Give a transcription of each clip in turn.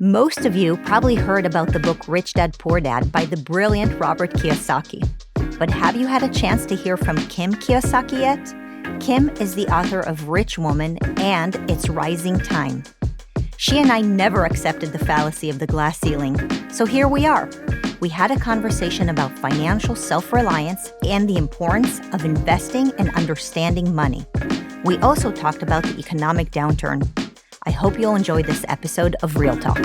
Most of you probably heard about the book Rich Dad Poor Dad by the brilliant Robert Kiyosaki. But have you had a chance to hear from Kim Kiyosaki yet? Kim is the author of Rich Woman and It's Rising Time. She and I never accepted the fallacy of the glass ceiling, so here we are. We had a conversation about financial self-reliance and the importance of investing and understanding money. We also talked about the economic downturn. I hope you'll enjoy this episode of Real Talk.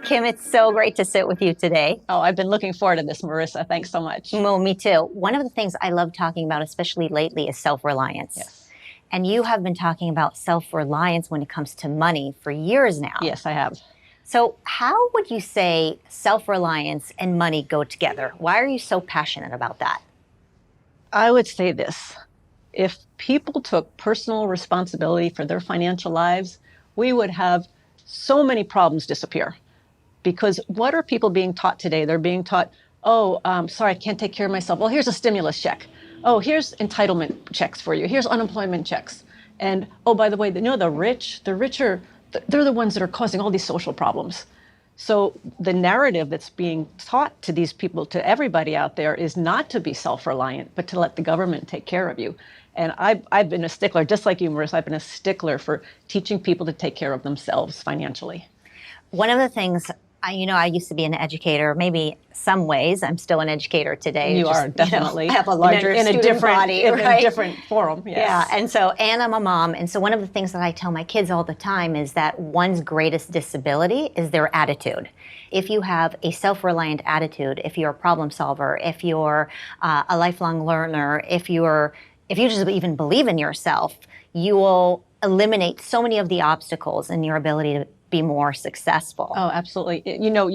Kim, it's so great to sit with you today. Oh, I've been looking forward to this, Marissa. Thanks so much. Well, me too. One of the things I love talking about, especially lately, is self-reliance. Yes. And you have been talking about self-reliance when it comes to money for years now. Yes, I have. So how would you say self-reliance and money go together? Why are you so passionate about that? I would say this. If people took personal responsibility for their financial lives, we would have so many problems disappear. Because what are people being taught today? They're being taught, sorry, I can't take care of myself. Well, here's a stimulus check. Oh, here's entitlement checks for you. Here's unemployment checks. And, oh, by the way, the rich, they're the ones that are causing all these social problems. So the narrative that's being taught to these people, to everybody out there, is not to be self-reliant, but to let the government take care of you. And I've been a stickler, just like you, Marissa, I've been a stickler for teaching people to take care of themselves financially. One of the things, I used to be an educator, maybe some ways. I'm still an educator today. You are, definitely. I have a larger in a student body, in right? a different forum, yes. Yeah, and I'm a mom. And so one of the things that I tell my kids all the time is that one's greatest disability is their attitude. If you have a self-reliant attitude, if you're a problem solver, if you're a lifelong learner, if you just even believe in yourself, you will eliminate so many of the obstacles in your ability to be more successful. Oh, absolutely. Your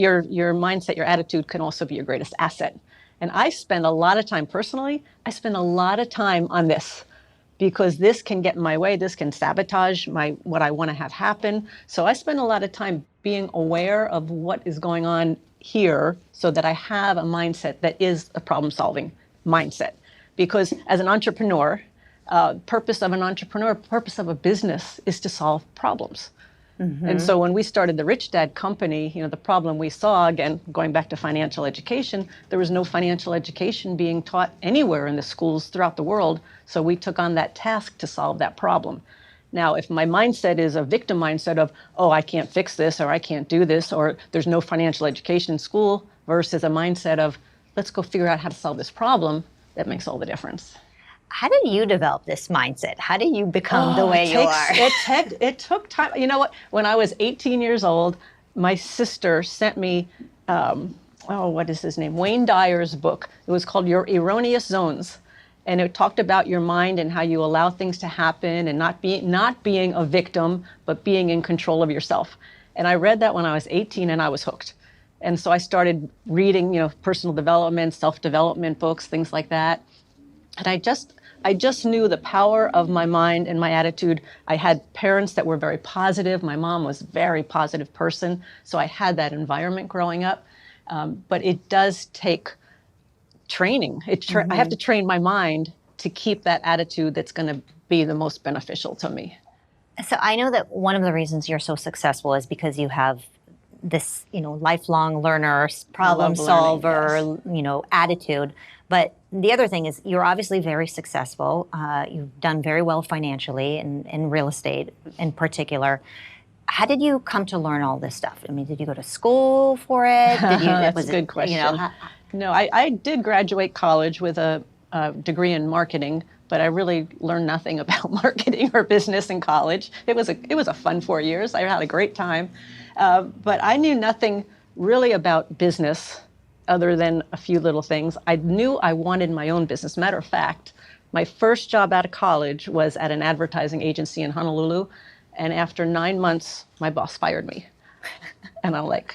mindset, your attitude can also be your greatest asset. And I spend a lot of time personally, on this because this can get in my way. This can sabotage what I want to have happen. So I spend a lot of time being aware of what is going on here so that I have a mindset that is a problem-solving mindset. Because as an entrepreneur, purpose of a business is to solve problems. Mm-hmm. And so when we started the Rich Dad company, the problem we saw, again, going back to financial education, there was no financial education being taught anywhere in the schools throughout the world. So we took on that task to solve that problem. Now, if my mindset is a victim mindset of, I can't fix this, or I can't do this, or there's no financial education in school, versus a mindset of, let's go figure out how to solve this problem, that makes all the difference. How did you develop this mindset? How do you become the way you are? It took time. You know what? When I was 18 years old, my sister sent me, what is his name? Wayne Dyer's book. It was called Your Erroneous Zones. And it talked about your mind and how you allow things to happen and not being a victim, but being in control of yourself. And I read that when I was 18 and I was hooked. And so I started reading, personal development, self-development books, things like that. And I just knew the power of my mind and my attitude. I had parents that were very positive. My mom was a very positive person. So I had that environment growing up. But it does take training. Mm-hmm. I have to train my mind to keep that attitude that's going to be the most beneficial to me. So I know that one of the reasons you're so successful is because you have this, lifelong learner, problem solver, yes. Attitude. But the other thing is you're obviously very successful. You've done very well financially in real estate in particular. How did you come to learn all this stuff? I mean, did you go to school for it? That's a good question. No, I did graduate college with a degree in marketing, but I really learned nothing about marketing or business in college. It was a fun 4 years. I had a great time. But I knew nothing really about business other than a few little things. I knew I wanted my own business. Matter of fact, my first job out of college was at an advertising agency in Honolulu. And after 9 months, my boss fired me. And I'm like,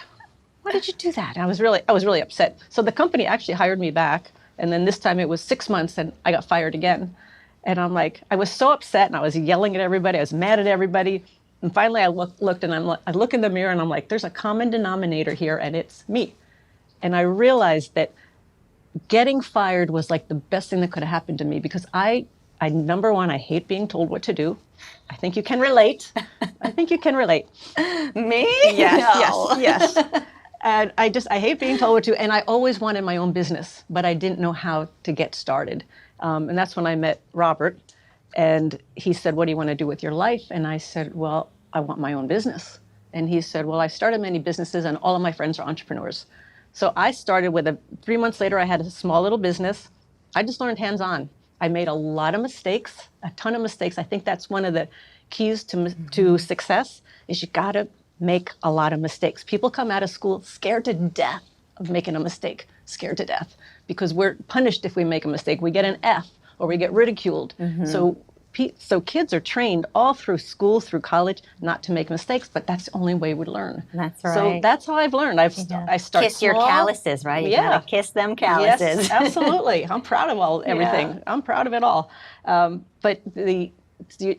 why did you do that? And I was really upset. So the company actually hired me back. And then this time it was 6 months and I got fired again. And I'm like, I was so upset and I was yelling at everybody. I was mad at everybody. And finally I looked and I look in the mirror and I'm like, there's a common denominator here and it's me. And I realized that getting fired was like the best thing that could have happened to me, because number one, I hate being told what to do. I think you can relate. I think you can relate. Me? Yes, No. yes, yes. And I hate being told what to do. And I always wanted my own business, but I didn't know how to get started. And that's when I met Robert. And he said, what do you want to do with your life? And I said, well, I want my own business. And he said, well, I started many businesses and all of my friends are entrepreneurs. So I started with 3 months later, I had a small little business. I just learned hands-on. I made a lot of mistakes, a ton of mistakes. I think that's one of the keys to success, is you got to make a lot of mistakes. People come out of school scared to death of making a mistake, scared to death, because we're punished if we make a mistake. We get an F or we get ridiculed. So kids are trained all through school, through college, not to make mistakes, but that's the only way we learn. That's right. So that's how I've learned. I start kiss small. your calluses, right? You gotta kiss them calluses. Yes, absolutely. I'm proud of everything. Yeah. I'm proud of it all. But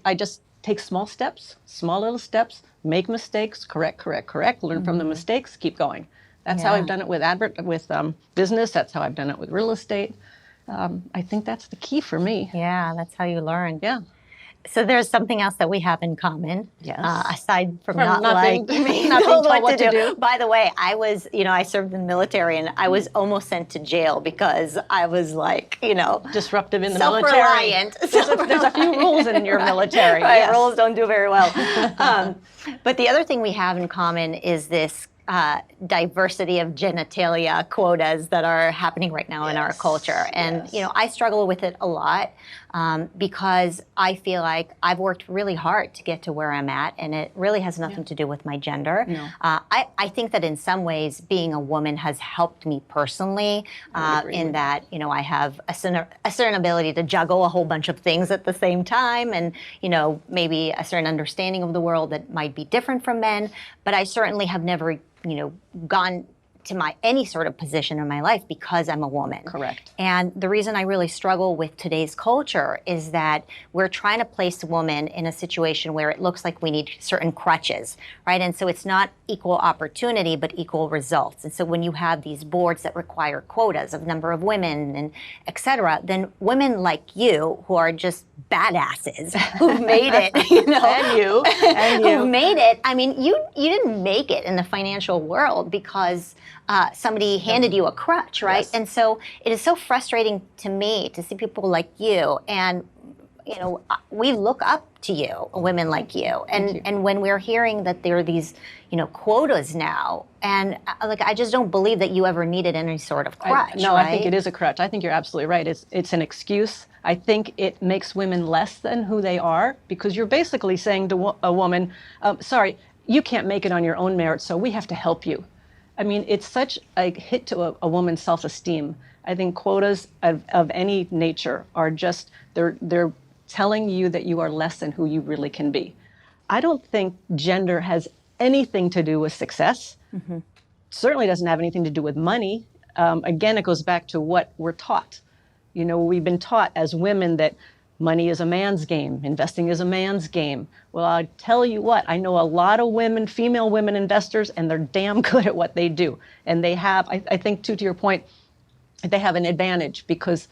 I just take small steps, small little steps, make mistakes, correct, learn from the mistakes, keep going. That's how I've done it with business. That's how I've done it with real estate. I think that's the key for me. Yeah, that's how you learn. Yeah. So there's something else that we have in common. Yes. Aside from not like being told what to do. By the way, I served in the military, and I was almost sent to jail because I was like, disruptive in the military. Self-reliant. There's a few rules in your military. Right, yes. rules don't do very well. But the other thing we have in common is this diversity of genitalia quotas that are happening right now in our culture. And, I struggle with it a lot because I feel like I've worked really hard to get to where I'm at, and it really has nothing to do with my gender. No. I think that in some ways being a woman has helped me personally in that, I have a certain ability to juggle a whole bunch of things at the same time, and, maybe a certain understanding of the world that might be different from men, but I certainly have never gone to any sort of position in my life because I'm a woman. Correct. And the reason I really struggle with today's culture is that we're trying to place women in a situation where it looks like we need certain crutches, right? And so it's not equal opportunity, but equal results. And so when you have these boards that require quotas of number of women and et cetera, then women like you, who are just badasses, who've made it, and you, who've made it. I mean, you didn't make it in the financial world because somebody handed you a crutch, right? Yes. And so it is so frustrating to me to see people like you, and we look up to you, women like you, and when we're hearing that there are these quotas now, and I just don't believe that you ever needed any sort of crutch. Right? I think it is a crutch. I think you're absolutely right. It's an excuse. I think it makes women less than who they are, because you're basically saying to a woman, sorry, you can't make it on your own merit, so we have to help you. I mean, it's such a hit to a woman's self-esteem. I think quotas of any nature are just, they're telling you that you are less than who you really can be. I don't think gender has anything to do with success. Mm-hmm. Certainly doesn't have anything to do with money. Again, it goes back to what we're taught. We've been taught as women that money is a man's game, investing is a man's game. Well, I tell you what, I know a lot of women, female women investors, and they're damn good at what they do. And they have, I think, to your point, they have an advantage because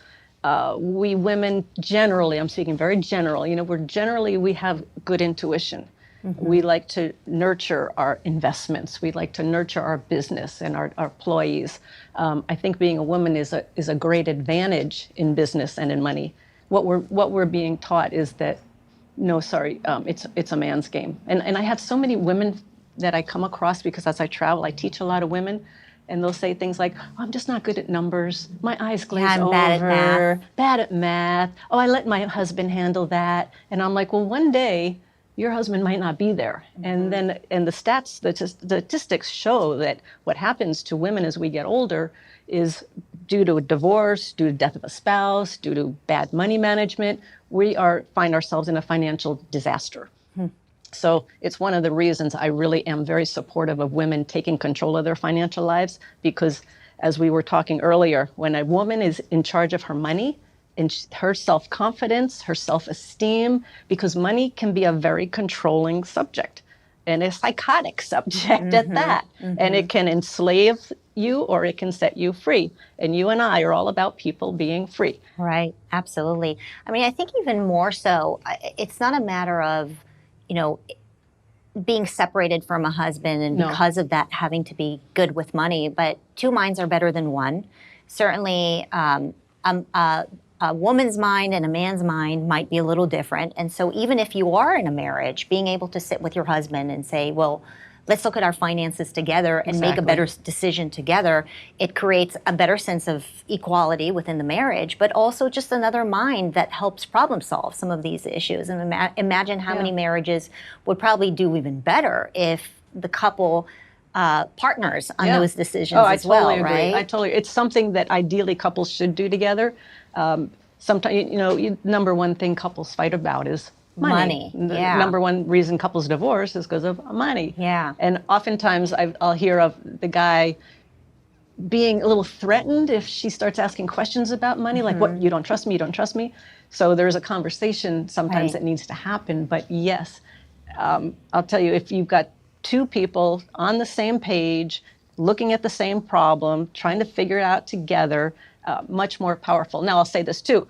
we women generally, I'm speaking very general, we have good intuition. Mm-hmm. We like to nurture our investments. We like to nurture our business and our employees. I think being a woman is a great advantage in business and in money. What we're being taught is that, it's a man's game. And I have so many women that I come across because as I travel, I teach a lot of women, and they'll say things like, I'm just not good at numbers. My eyes glaze over. Bad at math. Oh, I let my husband handle that. And I'm like, well, one day your husband might not be there. Mm-hmm. And the statistics show that what happens to women as we get older is due to a divorce, due to death of a spouse, due to bad money management, we find ourselves in a financial disaster. Hmm. So it's one of the reasons I really am very supportive of women taking control of their financial lives, because as we were talking earlier, when a woman is in charge of her money and her self-confidence, her self-esteem, because money can be a very controlling subject and a psychotic subject at that. Mm-hmm. And it can enslave you or it can set you free. And you and I are all about people being free. Right. Absolutely. I mean, I think even more so, it's not a matter of, you know, being separated from a husband and because of that having to be good with money, but two minds are better than one. Certainly, a woman's mind and a man's mind might be a little different. And so even if you are in a marriage, being able to sit with your husband and say, well, let's look at our finances together and make a better decision together, it creates a better sense of equality within the marriage, but also just another mind that helps problem solve some of these issues. And imagine how many marriages would probably do even better if the couple partners on those decisions as well, totally agree. right? I totally. It's something that ideally couples should do together. Sometimes, number one thing couples fight about is money. The number one reason couples divorce is because of money. Yeah. And oftentimes I'll hear of the guy being a little threatened if she starts asking questions about money, like, what, you don't trust me, you don't trust me. So there's a conversation sometimes that needs to happen. But yes, I'll tell you, if you've got two people on the same page, looking at the same problem, trying to figure it out together, much more powerful. Now, I'll say this too.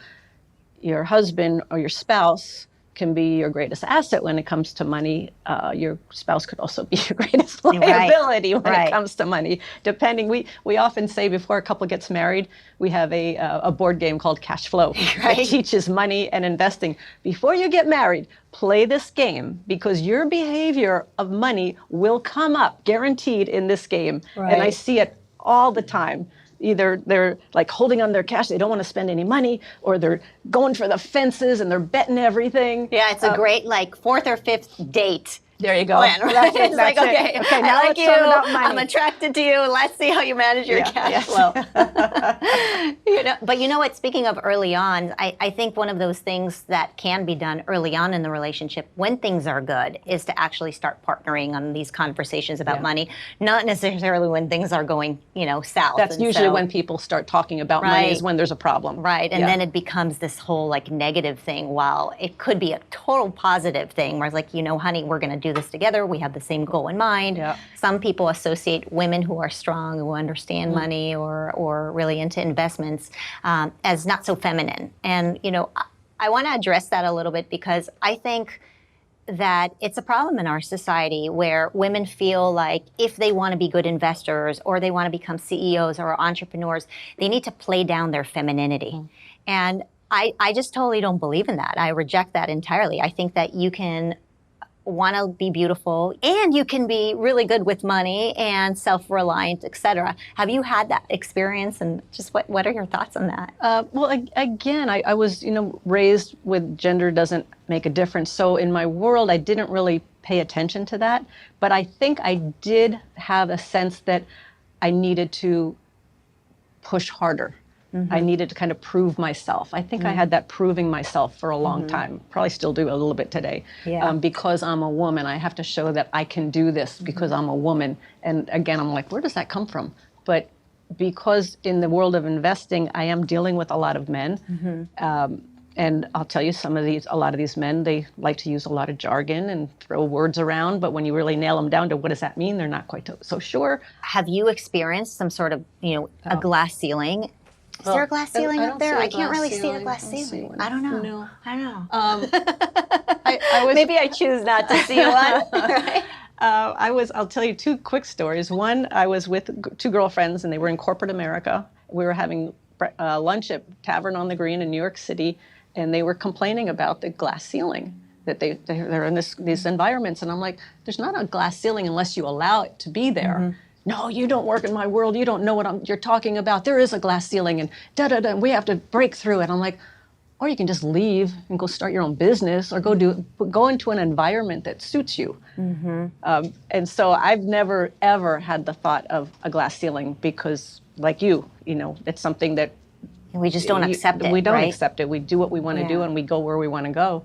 Your husband or your spouse can be your greatest asset when it comes to money. Your spouse could also be your greatest liability when it comes to money. Depending, we often say before a couple gets married, we have a board game called Cash Flow that teaches money and investing. Before you get married, play this game because your behavior of money will come up, guaranteed, in this game. And I see it all the time. Either they're like holding on their cash, they don't want to spend any money, or they're going for the fences and they're betting everything. Yeah, it's a great like fourth or fifth date. There you go. Plan, right? It's like, okay, now I like let's you, talk about money. I'm attracted to you, let's see how you manage your cash flow. But you know what, speaking of early on, I think one of those things that can be done early on in the relationship when things are good is to actually start partnering on these conversations about money, not necessarily when things are going, south. That's usually when people start talking about money is when there's a problem. Right, and then it becomes this whole like negative thing, while it could be a total positive thing where it's like, honey, we're going to do this together. We have the same goal in mind. Yeah. Some people associate women who are strong, who understand money or really into investments as not so feminine. And, I want to address that a little bit because I think that it's a problem in our society where women feel like if they want to be good investors or they want to become CEOs or entrepreneurs, they need to play down their femininity. And I just totally don't believe in that. I reject that entirely. I think that you can want to be beautiful and you can be really good with money and self-reliant, etc. Have you had that experience, and just what are your thoughts on that? Well, again, I was raised with gender doesn't make a difference. So in my world, I didn't really pay attention to that. But I think I did have a sense that I needed to push harder. I needed to kind of prove myself. I think I had that proving myself for a long time. Probably still do a little bit today. Yeah. Because I'm a woman, I have to show that I can do this because I'm a woman. And again, I'm like, where does that come from? But because in the world of investing, I am dealing with a lot of men. And I'll tell you, a lot of these men, they like to use a lot of jargon and throw words around. But when you really nail them down to what does that mean, they're not quite so sure. Have you experienced some sort of, a glass ceiling? Is there a glass ceiling up there? I can't really see a glass ceiling. I don't know. No. I don't know. I was, maybe I choose not to see one. Right? I'll tell you two quick stories. One, I was with two girlfriends and they were in corporate America. We were having lunch at Tavern on the Green in New York City, and they were complaining about the glass ceiling, that they're in these environments. And I'm like, there's not a glass ceiling unless you allow it to be there. No, you don't work in my world. You don't know what you're talking about. There is a glass ceiling and da-da-da, and we have to break through it. I'm like, or you can just leave and go start your own business or go into an environment that suits you. And so I've never, ever had the thought of a glass ceiling because, like you, it's something that we just don't accept it. We don't accept it. We do what we want to do and we go where we want to go.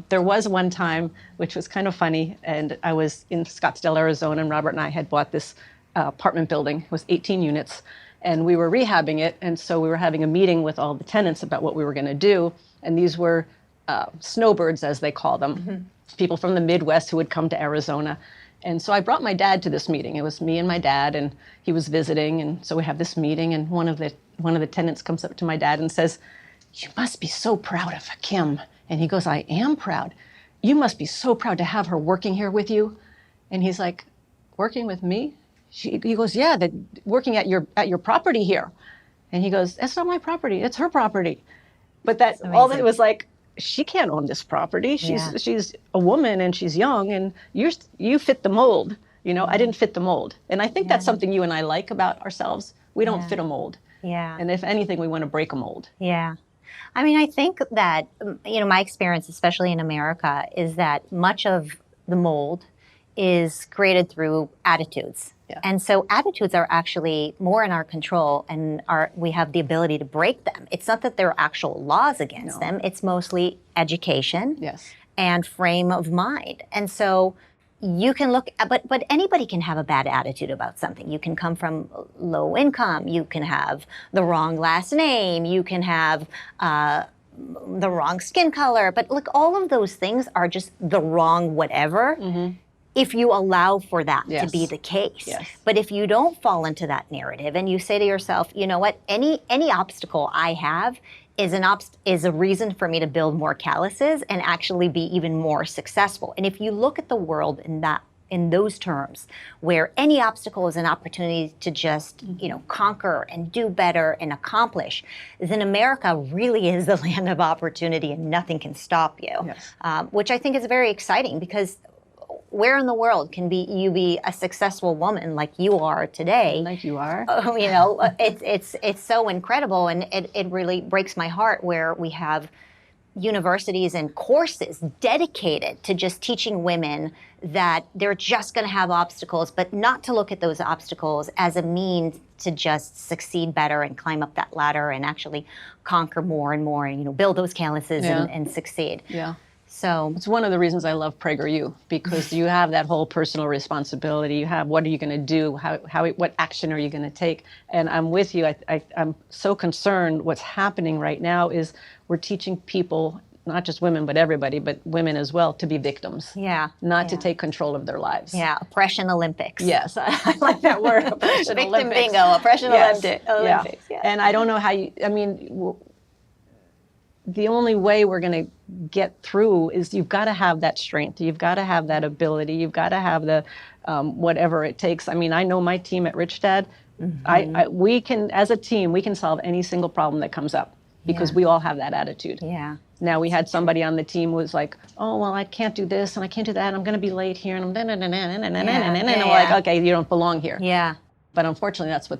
There was one time, which was kind of funny, and I was in Scottsdale, Arizona, and Robert and I had bought this apartment building. It was 18 units, and we were rehabbing it, and so we were having a meeting with all the tenants about what we were going to do, and these were snowbirds, as they call them, people from the Midwest who would come to Arizona. And so I brought my dad to this meeting. It was me and my dad, and he was visiting. And so we have this meeting, and one of the tenants comes up to my dad and says, "You must be so proud of Kim." And he goes, "I am proud. You must be so proud to have her working here with you." And he's like, "Working with me?" He goes, "Yeah, working at your property here." And he goes, "That's not my property. It's her property." But that all that was like, she can't own this property. She's a woman and she's young, and you fit the mold. You know, I didn't fit the mold. And I think that's something you and I like about ourselves. We don't fit a mold. Yeah. And if anything, we want to break a mold. Yeah. I mean, I think that, my experience, especially in America, is that much of the mold is created through attitudes. Yeah. And so attitudes are actually more in our control, and we have the ability to break them. It's not that there are actual laws against them. It's mostly education and frame of mind. And so you can look, but anybody can have a bad attitude about something. You can come from low income. You can have the wrong last name. You can have the wrong skin color. But look, all of those things are just the wrong whatever. If you allow for that to be the case. But if you don't fall into that narrative and you say to yourself, you know what, any obstacle I have is a reason for me to build more calluses and actually be even more successful. And if you look at the world in those terms, where any obstacle is an opportunity to just, conquer and do better and accomplish, then America really is the land of opportunity and nothing can stop you. Which I think is very exciting, because where in the world can you be a successful woman like you are today? Like you are. It's so incredible, and it really breaks my heart where we have universities and courses dedicated to just teaching women that they're just going to have obstacles, but not to look at those obstacles as a means to just succeed better and climb up that ladder and actually conquer more and more and build those calluses and succeed. Yeah. So it's one of the reasons I love PragerU, because you have that whole personal responsibility. You have, what are you going to do? What action are you going to take? And I'm with you. I'm so concerned. What's happening right now is we're teaching people, not just women, but everybody, but women as well, to be victims. Not to take control of their lives. Oppression Olympics. Yes, I like that word. Oppression Victim Olympics. bingo. Oppression Olympics. Yeah. And I don't know how the only way we're going to get through is you've got to have that strength. You've got to have that ability. You've got to have the whatever it takes. I mean, I know my team at Rich Dad, we can, as a team, we can solve any single problem that comes up because we all have that attitude. Now, we had somebody on the team who was like, "Oh, well, I can't do this and I can't do that. I'm going to be late here." And I'm like, "Okay, you don't belong here." But unfortunately, that's what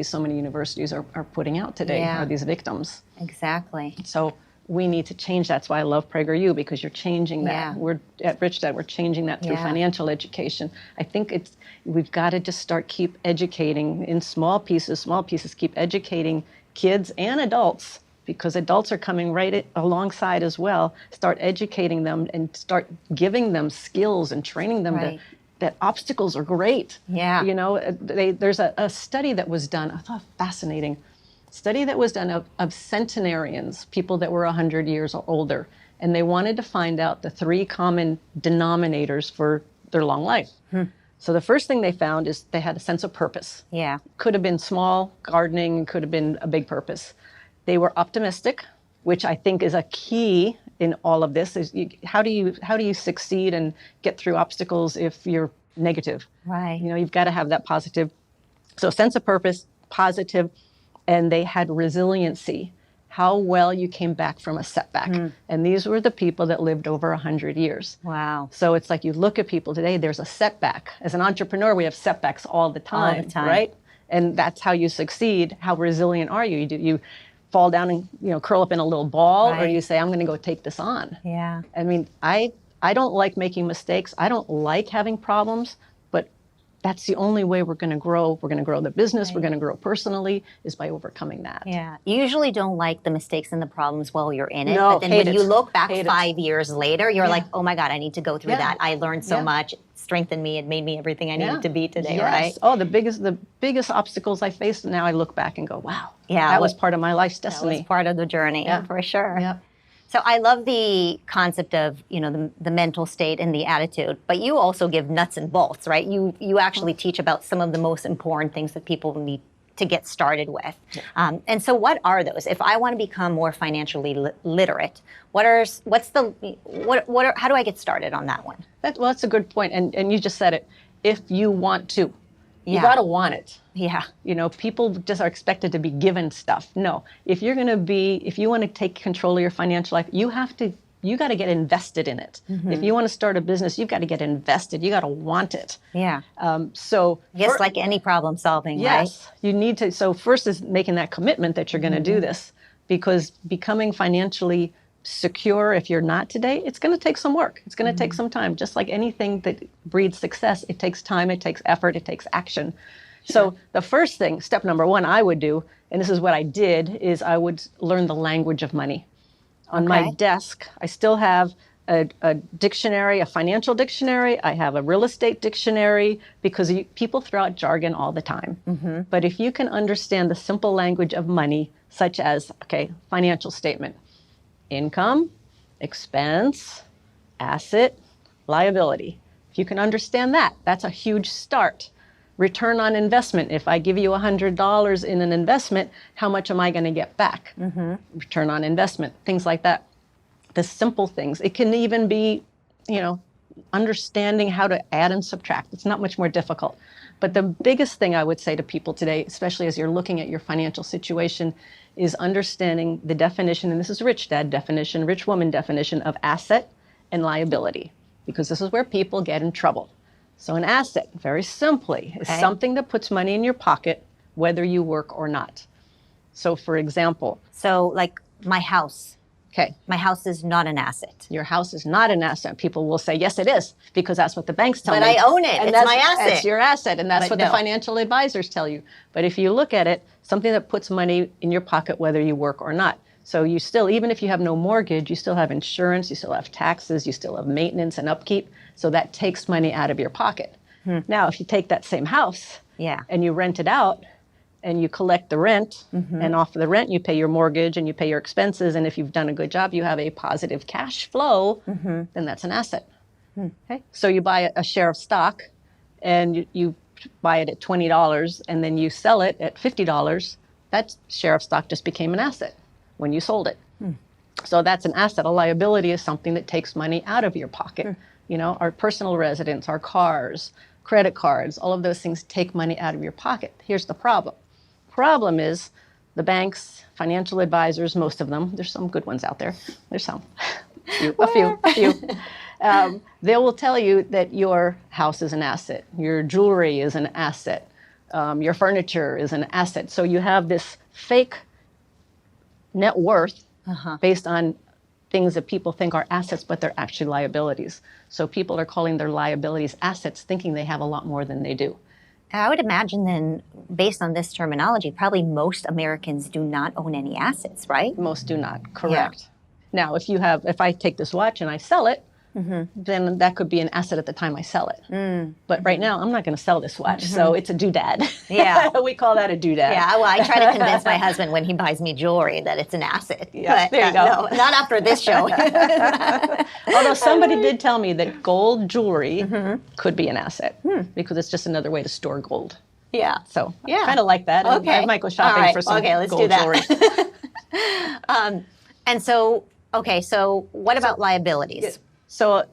so many universities are putting out today, are these victims. Exactly. So we need to change. That's why I love PragerU, because you're changing that. We're at Rich Dad, we're changing that through financial education. I think we've got to just keep educating in small pieces, keep educating kids and adults, because adults are coming right alongside as well. Start educating them and start giving them skills and training them that obstacles are great. There's a study that was done, I thought fascinating, study that was done of centenarians, people that were 100 years or older, and they wanted to find out the 3 common denominators for their long life. So the first thing they found is they had a sense of purpose. Could have been small, gardening, could have been a big purpose. They were optimistic, which I think is a key in all of this. How do you succeed and get through obstacles if you're negative? You've got to have that positive. So sense of purpose, positive, and they had resiliency, how well you came back from a setback. And these were the people that lived over 100 years. Wow. So it's like you look at people today, there's a setback. As an entrepreneur, we have setbacks all the time, right? And that's how you succeed. How resilient are you? You fall down and curl up in a little ball, or you say, I'm going to go take this on. I mean, I don't like making mistakes. I don't like having problems, but that's the only way we're going to grow. We're going to grow the business. We're going to grow personally, is by overcoming that. You usually don't like the mistakes and the problems while you're in it. But then when you look back 5 years later, you're like, oh my God, I need to go through that. I learned so much. It strengthened me. It made me everything I needed to be today, right? Oh, the biggest obstacles I faced, now I look back and go, wow, that was part of my life's destiny. That was part of the journey, for sure. So I love the concept of, the mental state and the attitude, but you also give nuts and bolts, right? You actually teach about some of the most important things that people need to get started with. Yeah. And so what are those? If I want to become more financially literate, how do I get started on that one? That's a good point. And you just said it. If you want to, you Yeah. got to want it. Yeah. People just are expected to be given stuff. No, if you want to take control of your financial life, you got to get invested in it. Mm-hmm. If you want to start a business, you've got to get invested. You got to want it. Yeah. Yes, like any problem solving, yes, right? You need to. So first is making that commitment that you're going to do this, because becoming financially secure, if you're not today, it's going to take some work. It's going to take some time. Just like anything that breeds success, it takes time, it takes effort, it takes action. Sure. So the first thing, step number one I would do, and this is what I did, is I would learn the language of money. On my desk, I still have a dictionary, a financial dictionary. I have a real estate dictionary, because people throw out jargon all the time. Mm-hmm. But if you can understand the simple language of money, such as, financial statement, income, expense, asset, liability. If you can understand that, that's a huge start. Return on investment. If I give you $100 in an investment, how much am I going to get back? Mm-hmm. Return on investment, things like that. The simple things. It can even be, understanding how to add and subtract. It's not much more difficult. But the biggest thing I would say to people today, especially as you're looking at your financial situation, is understanding the definition, and this is Rich Dad definition, Rich Woman definition of asset and liability, because this is where people get in trouble. So an asset, very simply, is something that puts money in your pocket, whether you work or not. So for example. So like my house. Okay. My house is not an asset. Your house is not an asset. People will say, yes, it is, because that's what the banks tell me. But I own it. It's my asset. It's your asset, and that's what the financial advisors tell you. But if you look at it, something that puts money in your pocket, whether you work or not. So you still, even if you have no mortgage, you still have insurance, you still have taxes, you still have maintenance and upkeep. So that takes money out of your pocket. Now, if you take that same house and you rent it out, and you collect the rent, and off of the rent, you pay your mortgage and you pay your expenses. And if you've done a good job, you have a positive cash flow, then that's an asset. Okay. So you buy a share of stock, and you buy it at $20, and then you sell it at $50. That share of stock just became an asset when you sold it. So that's an asset. A liability is something that takes money out of your pocket. Our personal residence, our cars, credit cards, all of those things take money out of your pocket. Here's the problem. Problem is the banks, financial advisors, most of them, there's some good ones out there. There's some, a few. They will tell you that your house is an asset. Your jewelry is an asset. Your furniture is an asset. So you have this fake net worth based on things that people think are assets, but they're actually liabilities. So people are calling their liabilities assets, thinking they have a lot more than they do. I would imagine then, based on this terminology, probably most Americans do not own any assets, right? Most do not, correct. Yeah. Now, if I take this watch and I sell it, then that could be an asset at the time I sell it. But right now, I'm not going to sell this watch, so it's a doodad. Yeah. We call that a doodad. Yeah, well, I try to convince my husband when he buys me jewelry that it's an asset. Yeah, but, there you go. No, not after this show. Although somebody did tell me that gold jewelry could be an asset, because it's just another way to store gold. Yeah. So I kind of like that. Okay. I might go shopping for some let's gold do that. jewelry. And so what about liabilities? So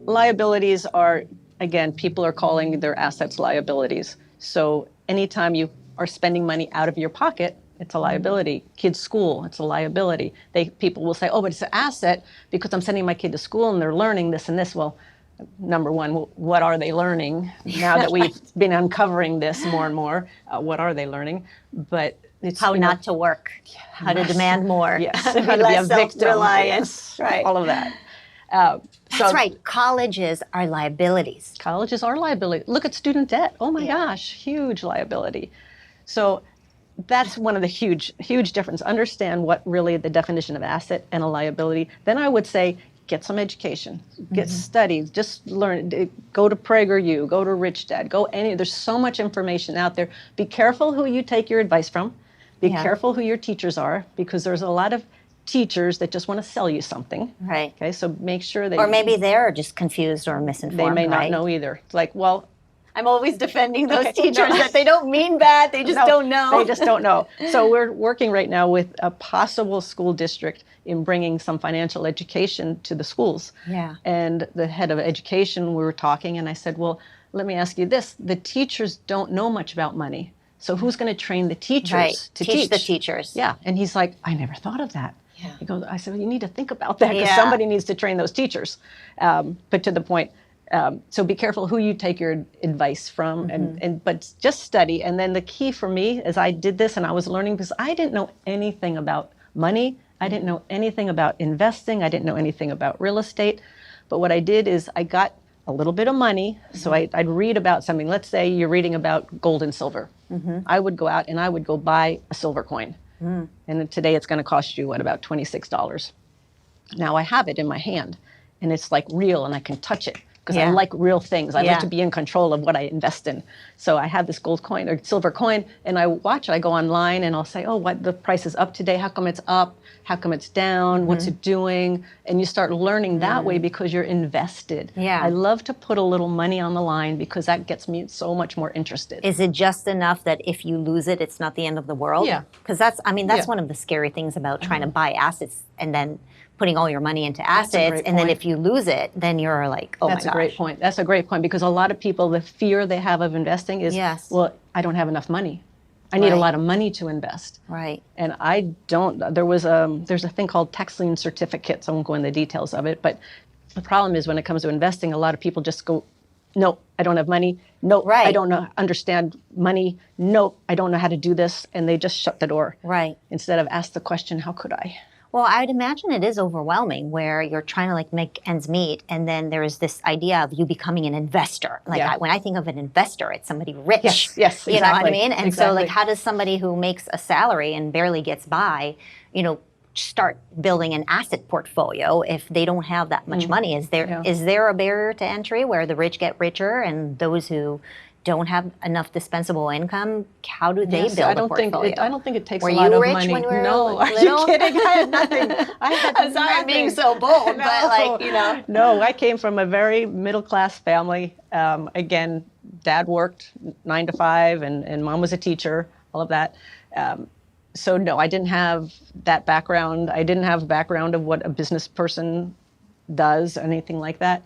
liabilities are, again, people are calling their assets liabilities. So anytime you are spending money out of your pocket, it's a liability. Kids' school, it's a liability. People will say, oh, but it's an asset because I'm sending my kid to school and they're learning this and this. Well, number one, what are they learning? Now that we've been uncovering this more and more, what are they learning? But it's how not to work, how to demand more, how to be a victim, right? All of that. That's right. Colleges are liabilities. Colleges are liability. Look at student debt. Oh my gosh, huge liability. So that's one of the huge difference. Understand what really the definition of asset and a liability. Then I would say get some education, get studies, just learn. Go to PragerU, go to Rich Dad, there's so much information out there. Be careful who you take your advice from. Be careful who your teachers are, because there's a lot of teachers that just want to sell you something. Right. Okay, so make sure that Or maybe they're just confused or they misinformed, may not right? know either. It's like, well, I'm always defending those Okay, teachers no. that they don't mean bad, they just don't know. They just don't know. So we're working right now with a possible school district in bringing some financial education to the schools. Yeah. And the head of education, we were talking, and I said, well, let me ask you this. The teachers don't know much about money. So who's going to train the teachers Right. to Teach the teachers. Yeah. And he's like, I never thought of that. Yeah. He goes, I said, well, you need to think about that because Yeah. somebody needs to train those teachers. But to the point, so be careful who you take your advice from, but just study. And then the key for me is I did this and I was learning because I didn't know anything about money. I didn't know anything about investing. I didn't know anything about real estate. But what I did is I got a little bit of money. So I'd read about something. Let's say you're reading about gold and silver. I would go out and I would go buy a silver coin. And then today it's going to cost you, about $26. Now I have it in my hand and it's like real and I can touch it. Because I like real things. I like to be in control of what I invest in. So I have this gold coin or silver coin and I watch it. I go online and I'll say, oh, what the price is up today. How come it's up? How come it's down? What's it doing? And you start learning that way because you're invested. Yeah. I love to put a little money on the line because that gets me so much more interested. Is it just enough that if you lose it, it's not the end of the world? Yeah. Because that's one of the scary things about trying to buy assets and then putting all your money into assets, and then if you lose it, then you're like, oh my gosh. That's a great point. That's a great point because a lot of people, the fear they have of investing is, well, I don't have enough money. I need a lot of money to invest. Right. And I don't. There's a thing called tax lien certificates. I won't go into the details of it, but the problem is when it comes to investing, a lot of people just go, no, I don't have money. No, I don't understand money. No, I don't know how to do this. And they just shut the door. Right. Instead of ask the question, how could I? Well, I'd imagine it is overwhelming where you're trying to like make ends meet, and then there's this idea of you becoming an investor. Like when I think of an investor, it's somebody rich. Yes, exactly. You know what I mean? And so like how does somebody who makes a salary and barely gets by, start building an asset portfolio if they don't have that much money? Is there a barrier to entry where the rich get richer and those who don't have enough dispensable income, how do they build a portfolio? I don't think it takes were a lot of money. Were you rich when you were No, are little? you kidding? I had nothing. I'm sorry I'm being so bold, but No, I came from a very middle-class family. Again, dad worked 9 to 5 and mom was a teacher, all of that. So no, I didn't have that background. I didn't have a background of what a business person does, anything like that.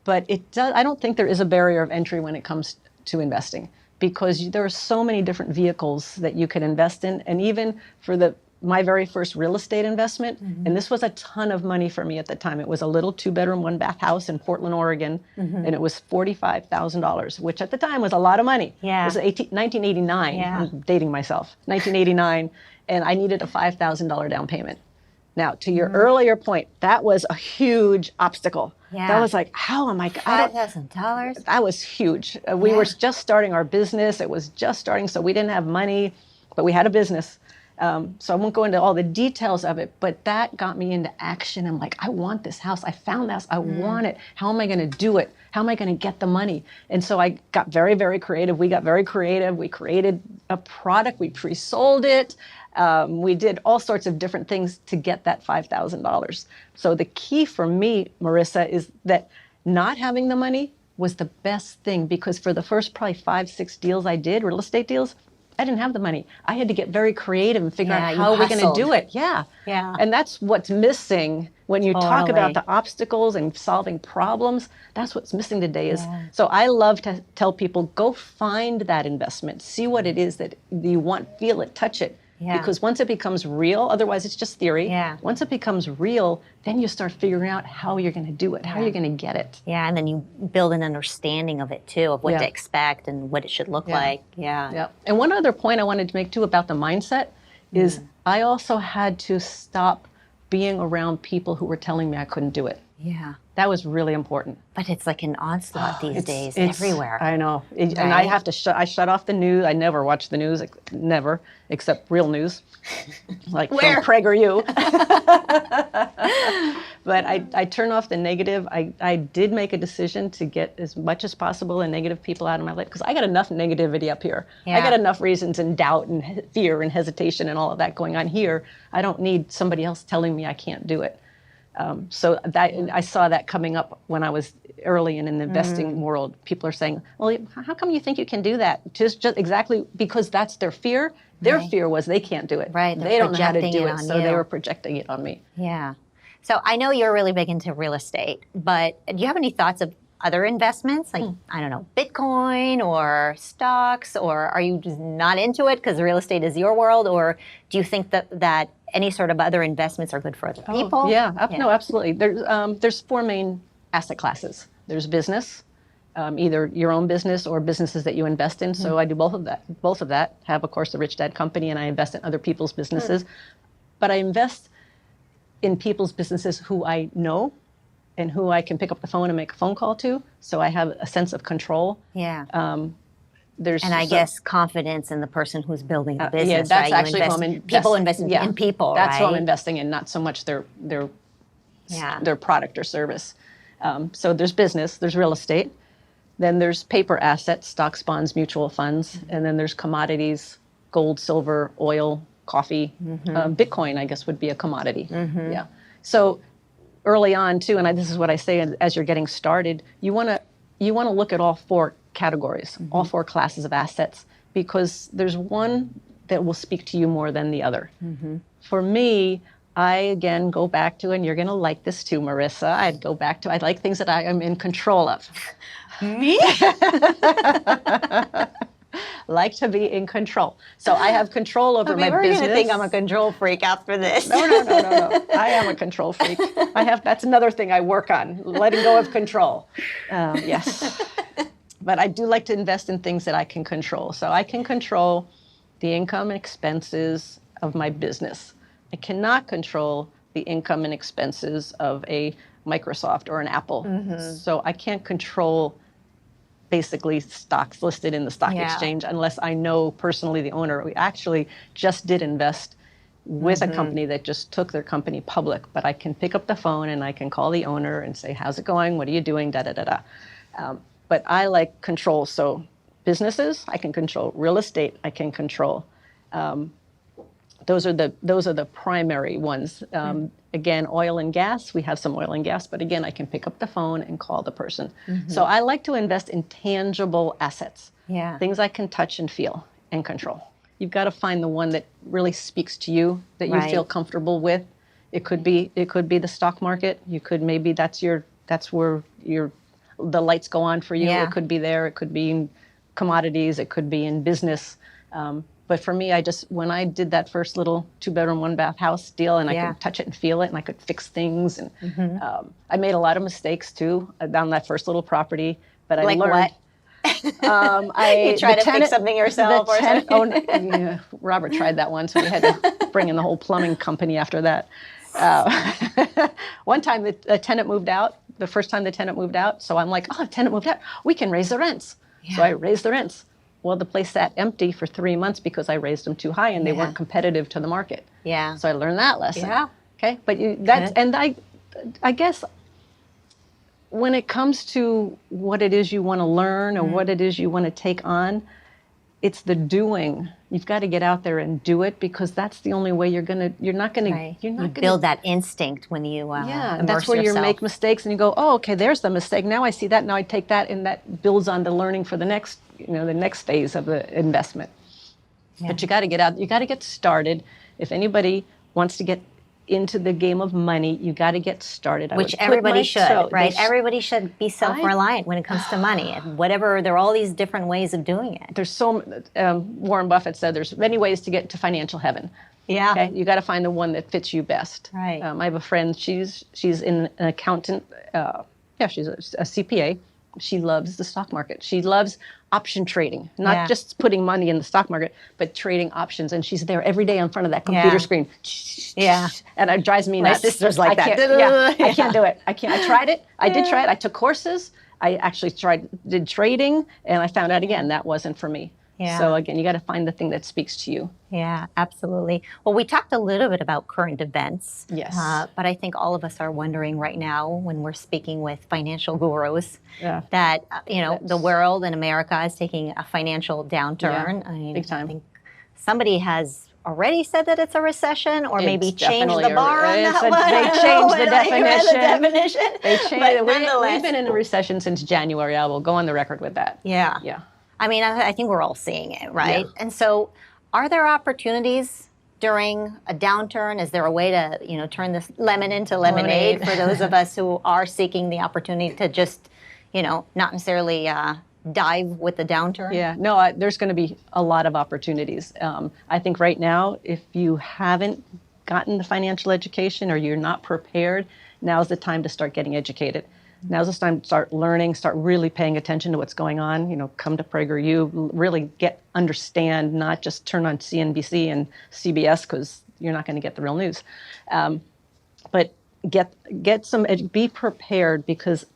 But I don't think there is a barrier of entry when it comes to investing because there are so many different vehicles that you can invest in. And even for my very first real estate investment, and this was a ton of money for me at the time. It was a little 2-bedroom, 1-bath house in Portland, Oregon, and it was $45,000, which at the time was a lot of money. Yeah. It was 1989. Yeah. I'm dating myself. 1989, and I needed a $5,000 down payment. Now, to your earlier point, that was a huge obstacle. Yeah. That was like, how am I? $5,000? That was huge. We were just starting our business. It was just starting, so we didn't have money, but we had a business. So I won't go into all the details of it, but that got me into action. I'm like, I want this house. I found this. I want it. How am I going to do it? How am I going to get the money? And so I got very, very creative. We got very creative. We created a product. We pre-sold it. We did all sorts of different things to get that $5,000. So the key for me, Marissa, is that not having the money was the best thing because for the first probably 5-6 deals I did, real estate deals, I didn't have the money. I had to get very creative and figure out how we're going to do it. Yeah. And that's what's missing when you talk about the obstacles and solving problems. That's what's missing today so I love to tell people, go find that investment, see what it is that you want, feel it, touch it. Yeah. Because once it becomes real, otherwise it's just theory. Yeah. Once it becomes real, then you start figuring out how you're going to do it, how you're going to get it. Yeah, and then you build an understanding of it too, of what to expect and what it should look like. Yeah. And one other point I wanted to make too about the mindset is I also had to stop being around people who were telling me I couldn't do it. Yeah. That was really important. But it's like an onslaught these days everywhere. I know. And I have to I shut off the news. I never watch the news, never, except real news, like from PragerU. But I turn off the negative. I did make a decision to get as much as possible the negative people out of my life, because I got enough negativity up here. I got enough reasons and doubt and fear and hesitation and all of that going on here. I don't need somebody else telling me I can't do it. So that I saw that coming up when I was early in the investing world. People are saying, well, how come you think you can do that? Just exactly because that's their fear. Their fear was they can't do it. Right. They don't know how to do it. So you. they were projecting it on me. Yeah. So I know you're really big into real estate, but do you have any thoughts of other investments? Like, I don't know, Bitcoin or stocks, or are you just not into it because real estate is your world? Or do you think that any sort of other investments are good for other people? No, absolutely. There's four main asset classes. There's business, either your own business or businesses that you invest in. So I do both of that. Both of that. Have, of course, the Rich Dad Company, and I invest in other people's businesses. But I invest in people's businesses who I know and who I can pick up the phone and make a phone call to. So I have a sense of control. Yeah. I guess confidence in the person who's building the business. Yeah, that's right? actually who I'm investing. People invest in people. That's right? who I'm investing in, not so much their product or service. So there's business, there's real estate, then there's paper assets, stocks, bonds, mutual funds, and then there's commodities, gold, silver, oil, coffee. Bitcoin, I guess, would be a commodity. Yeah. So early on too, and this is what I say as you're getting started, you want to look at all four categories, all four classes of assets, because there's one that will speak to you more than the other. For me, I again go back to, and you're going to like this too, Marissa, I like things that I am in control of. Me? Like to be in control. So I have control over my business. We're going to think I'm a control freak after this. No. I am a control freak. That's another thing I work on, letting go of control. Yes. But I do like to invest in things that I can control. So I can control the income and expenses of my business. I cannot control the income and expenses of a Microsoft or an Apple. So I can't control basically stocks listed in the stock exchange unless I know personally the owner. We actually just did invest with a company that just took their company public, but I can pick up the phone and I can call the owner and say, how's it going? What are you doing? But I like control. So businesses, I can control. Real estate, I can control. Those are the primary ones. Again, oil and gas, we have some oil and gas, but again, I can pick up the phone and call the person. So I like to invest in tangible assets, things I can touch and feel and control. You've got to find the one that really speaks to you, that you feel comfortable with. It could be the stock market. You could, maybe that's where the lights go on for you. It could be there. It could be in commodities. It could be in business. But for me, when I did that first little 2-bedroom, 1-bath house deal, and I could touch it and feel it, and I could fix things, and I made a lot of mistakes too on that first little property. But I learned. What? You tried to fix something yourself, or something? Robert tried that once. We had to bring in the whole plumbing company after that. One time the tenant moved out. The first time the tenant moved out, so I'm like, the tenant moved out. We can raise the rents. So I raised the rents. Well, the place sat empty for 3 months because I raised them too high and they weren't competitive to the market. So I learned that lesson. Okay, but I guess when it comes to what it is you want to learn or what it is you want to take on, it's the doing. You've got to get out there and do it, because that's the only way you're not going to build that instinct when you immerse that's where yourself. You make mistakes and you go, okay, there's the mistake. Now I see that. Now I take that, and that builds on the learning for the next phase of the investment. But you got to get out. You got to get started. If anybody wants to get into the game of money, you got to get started. Which everybody should, right? Everybody should be self-reliant when it comes to money. And whatever, there are all these different ways of doing it. There's Warren Buffett said there's many ways to get to financial heaven. Okay? You got to find the one that fits you best. Right. I have a friend, she's an accountant. She's a CPA. She loves the stock market. She loves option trading, not just putting money in the stock market, but trading options. And she's there every day in front of that computer screen. And it drives me nuts. My sister's like that. I can't do it. I tried it. I did try it. I took courses. I actually did trading, and I found out again that wasn't for me. Yeah. So again, you got to find the thing that speaks to you. Yeah, absolutely. Well, we talked a little bit about current events. Yes. But I think all of us are wondering right now when we're speaking with financial gurus Yeah. that, the world and America is taking a financial downturn. Yeah, I mean, big time. I think somebody has already said that it's a recession, or maybe It's changed definitely the bar on that one. They changed the definition. They changed. Nonetheless. We've been in a recession since January. I will go on the record with that. Yeah. Yeah. I mean, I think we're all seeing it, right? Yeah. And so, are there opportunities during a downturn? Is there a way to, turn this lemon into lemonade for those of us who are seeking the opportunity to just, not necessarily dive with the downturn? Yeah. No, there's going to be a lot of opportunities. I think right now, if you haven't gotten the financial education or you're not prepared, now's the time to start getting educated. Now's the time to start learning, start really paying attention to what's going on. Come to PragerU, really understand, not just turn on CNBC and CBS because you're not going to get the real news. But get some, be prepared, because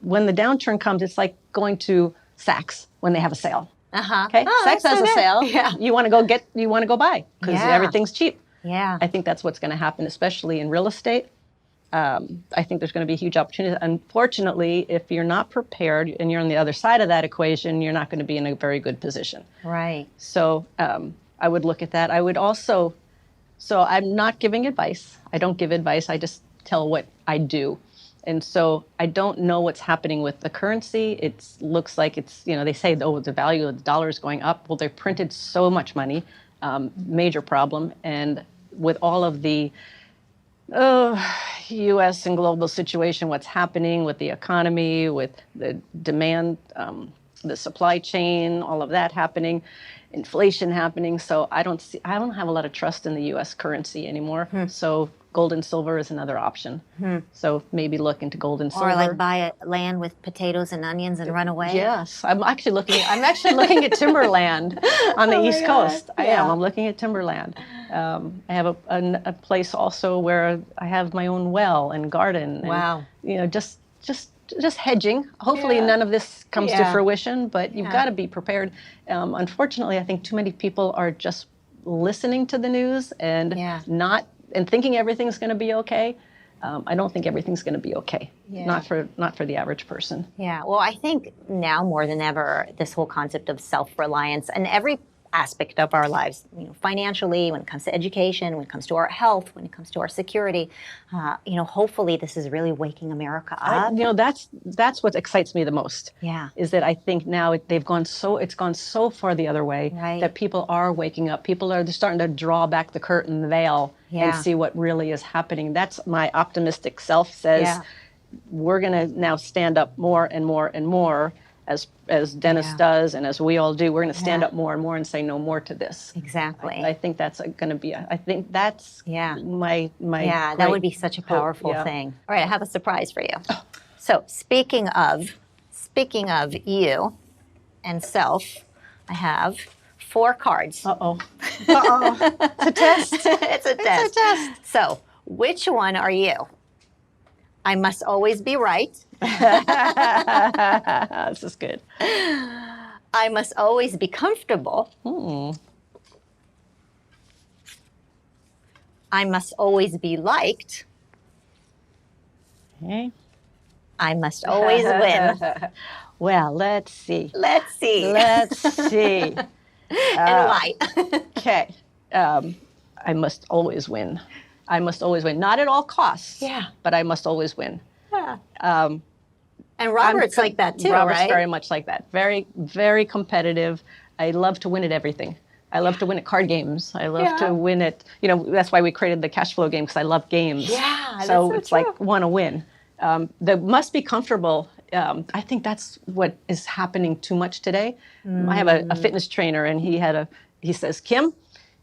when the downturn comes, it's like going to Saks when they have a sale. Okay, Saks has a sale. Yeah. You want to go buy because everything's cheap. Yeah. I think that's what's going to happen, especially in real estate. I think there's going to be a huge opportunity. Unfortunately, if you're not prepared and you're on the other side of that equation, you're not going to be in a very good position. Right. So I would look at that. I would also, so I'm not giving advice. I don't give advice. I just tell what I do. And so I don't know what's happening with the currency. It looks like it's, they say, the value of the dollar is going up. Well, they printed so much money, major problem. And with all of the U.S. and global situation, what's happening with the economy, with the demand, the supply chain, all of that happening, inflation happening. So I don't have a lot of trust in the U.S. currency anymore. So gold and silver is another option. So maybe look into gold and silver. Or like buy a land with potatoes and onions and run away. Yes, I'm actually looking at timberland on the East Coast. I am. I'm looking at timberland. I have a place also where I have my own well and garden. Wow. And, just hedging. Hopefully none of this comes to fruition, but you've got to be prepared. Unfortunately, I think too many people are just listening to the news and and thinking everything's going to be okay. I don't think everything's going to be okay. Not for the average person. Yeah. Well, I think now more than ever, this whole concept of self-reliance and every aspect of our lives, financially, when it comes to education, when it comes to our health, when it comes to our security, hopefully this is really waking America up. That's what excites me the most. Yeah. Is that I think now it's gone so far the other way that people are waking up. People are starting to draw back the curtain, the veil, and see what really is happening. That's my optimistic self says we're going to now stand up more and more and more. As Dennis does, and as we all do, we're going to stand up more and more and say no more to this. Exactly. I think that's going to be. I think that's my. Yeah, that would be such a powerful thing. All right, I have a surprise for you. So speaking of you and self, I have 4 cards. Uh-oh. It's a test. It's a test. So which one are you? I must always be right. This is good. I must always be comfortable. I must always be liked. Okay. I must always win. Well, let's see. Let's see. And why? Okay. I must always win. I must always win. Not at all costs. Yeah. But I must always win. Yeah. And Robert's like that too, Robert's right? very much like that. Very, very competitive. I love to win at everything. I love to win at card games. I love to win at, that's why we created the cash flow game, because I love games. Yeah, so that's it's like want to win. The must be comfortable. I think that's what is happening too much today. I have a fitness trainer, and he says, Kim,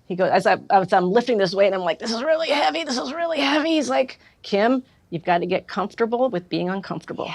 he goes, as I'm lifting this weight, and I'm like, this is really heavy. He's like, Kim, you've got to get comfortable with being uncomfortable.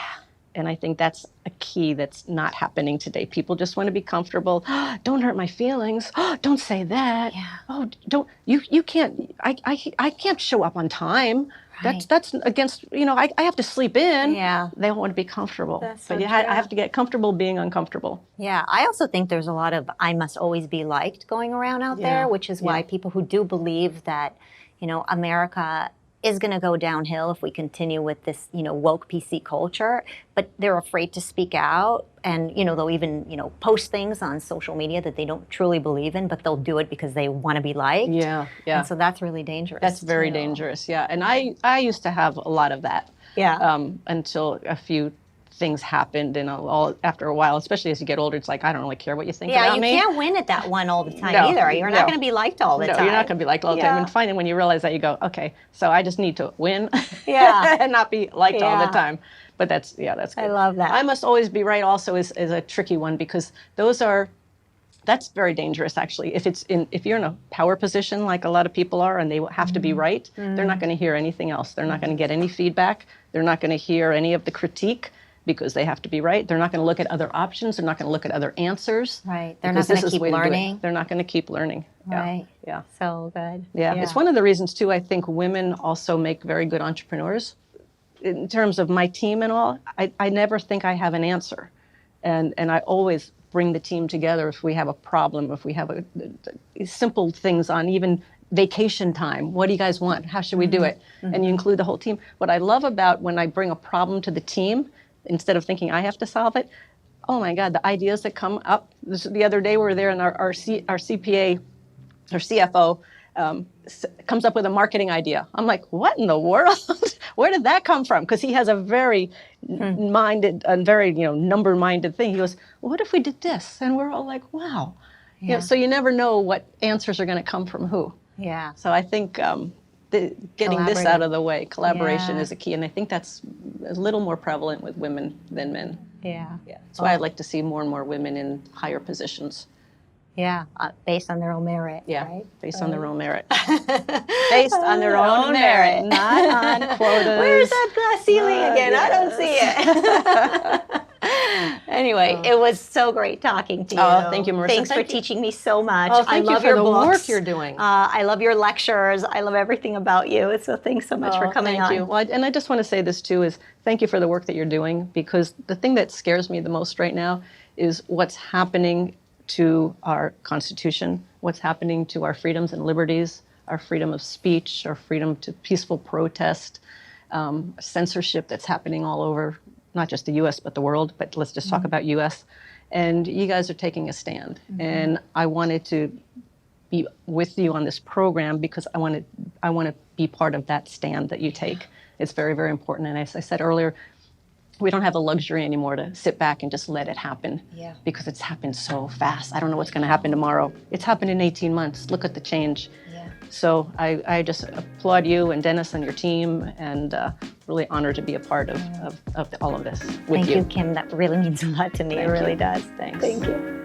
And I think that's a key that's not happening today. People just want to be comfortable. Don't hurt my feelings. Don't say that. Yeah. Oh, don't you can't. I can't show up on time. Right. That's against. I have to sleep in. Yeah. They don't want to be comfortable. That's so But I have to get comfortable being uncomfortable. Yeah, I also think there's a lot of I must always be liked going around out there, which is why people who do believe that, America is going to go downhill if we continue with this, woke PC culture, but they're afraid to speak out. And, they'll even, post things on social media that they don't truly believe in, but they'll do it because they want to be liked. Yeah. And so that's really dangerous. That's very dangerous. Yeah. And I used to have a lot of that. Yeah. Until a few things happened, and after a while, especially as you get older, it's like, I don't really care what you think about me. Yeah, you can't win at that one all the time either. You're not going to be liked all the time. No, you're not going to be liked all the time. And finally, when you realize that, you go, okay, so I just need to win and not be liked all the time. But that's good. I love that. I must always be right also is a tricky one, because that's very dangerous, actually. If you're in a power position like a lot of people are, and they have to be right, they're not going to hear anything else. They're not going to get any feedback. They're not going to hear any of the critique, because they have to be right. They're not going to look at other options. They're not going to look at other answers. Right. They're not going to keep learning. They're not going to keep learning. Right. Yeah. So good. Yeah. It's one of the reasons, too, I think women also make very good entrepreneurs. In terms of my team and all, I never think I have an answer. And I always bring the team together if we have a problem, if we have simple things on even vacation time. What do you guys want? How should we do it? And you include the whole team. What I love about when I bring a problem to the team, instead of thinking I have to solve it, oh my God, the ideas that come up. The other day we were there, and our CPA, our CFO, comes up with a marketing idea. I'm like, what in the world? Where did that come from? Because he has a very minded and very number-minded thing. He goes, well, what if we did this? And we're all like, wow. Yeah. So you never know what answers are going to come from who. Yeah. So I think getting this out of the way, collaboration is a key, and I think that's a little more prevalent with women than men. Yeah. That's why I'd like to see more and more women in higher positions. Yeah, based on their own merit. Yeah, right? Based on their own merit. Based on their own merit, not on quotas. Where's that glass ceiling again? I don't see it. Anyway, it was so great talking to you. Oh, thank you, Marissa. Thanks for teaching me so much. Oh, thank I love you for your the books. work you're doing. I love your lectures. I love everything about you. So thanks so much for coming on. Thank you. Well, and I just want to say this too, is thank you for the work that you're doing, because the thing that scares me the most right now is what's happening to our Constitution, what's happening to our freedoms and liberties, our freedom of speech, our freedom to peaceful protest, censorship that's happening all over, not just the U.S., but the world, but let's just talk about U.S. And you guys are taking a stand. And I wanted to be with you on this program because I want to be part of that stand that you take. It's very, very important. And as I said earlier, we don't have the luxury anymore to sit back and just let it happen, because it's happened so fast. I don't know what's going to happen tomorrow. It's happened in 18 months. Look at the change. So I just applaud you and Dennis and your team, and really honored to be a part of all of this with you. Thank you, Kim. That really means a lot to me. It really does. Thanks. Thank you.